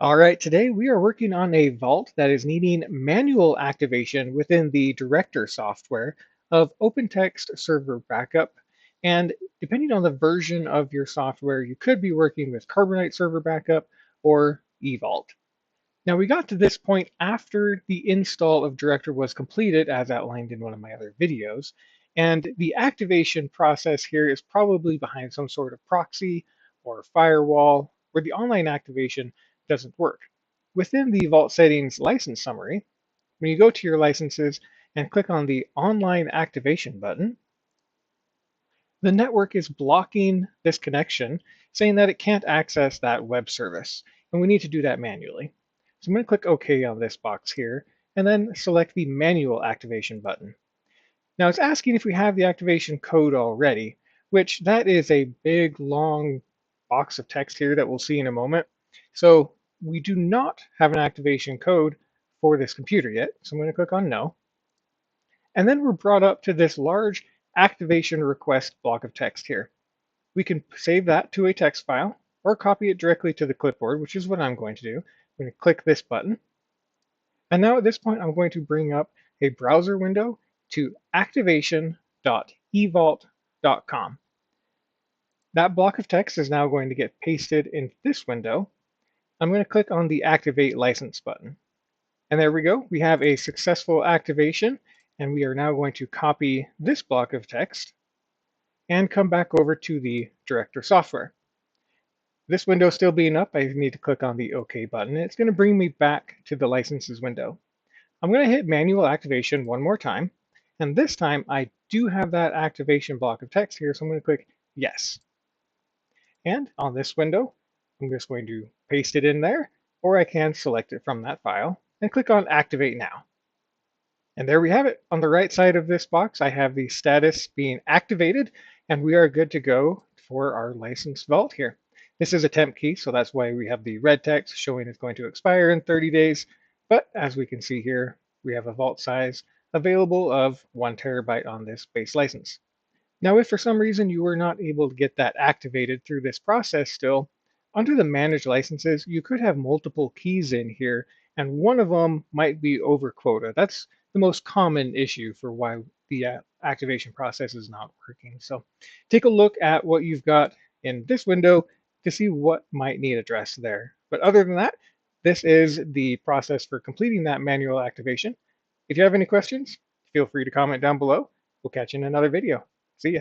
All right, today we are working on a vault that is needing manual activation within the director software of OpenText Server Backup. And depending on the version of your software, you could be working with Carbonite Server Backup or Evault. Now we got to this point after the install of director was completed, as outlined in one of my other videos. And the activation process here is probably behind some sort of proxy or firewall where the online activation doesn't work. Within the Vault Settings license summary, when you go to your licenses and click on the Online Activation button, the network is blocking this connection, saying that it can't access that web service, and we need to do that manually. So I'm going to click OK on this box here, and then select the Manual Activation button. Now it's asking if we have the activation code already, which that is a big, long box of text here that we'll see in a moment. So we do not have an activation code for this computer yet, so I'm going to click on No. And then we're brought up to this large activation request block of text here. We can save that to a text file or copy it directly to the clipboard, which is what I'm going to do. I'm going to click this button. And now at this point, I'm going to bring up a browser window to activation.evault.com. That block of text is now going to get pasted in this window. I'm going to click on the Activate License button. And there we go. We have a successful activation, and we are now going to copy this block of text and come back over to the director software. This window still being up, I need to click on the OK button. It's going to bring me back to the licenses window. I'm going to hit manual activation one more time. And this time I do have that activation block of text here, so I'm going to click yes. And on this window, I'm just going to paste it in there, or I can select it from that file and click on Activate Now. And there we have it. On the right side of this box, I have the status being activated, and we are good to go for our license vault here. This is a temp key, so that's why we have the red text showing it's going to expire in 30 days. But as we can see here, we have a vault size available of 1 terabyte on this base license. Now, if for some reason you were not able to get that activated through this process still, under the manage licenses, you could have multiple keys in here, and one of them might be over quota. That's the most common issue for why the activation process is not working. So take a look at what you've got in this window to see what might need addressed there. But other than that, this is the process for completing that manual activation. If you have any questions, feel free to comment down below. We'll catch you in another video. See ya.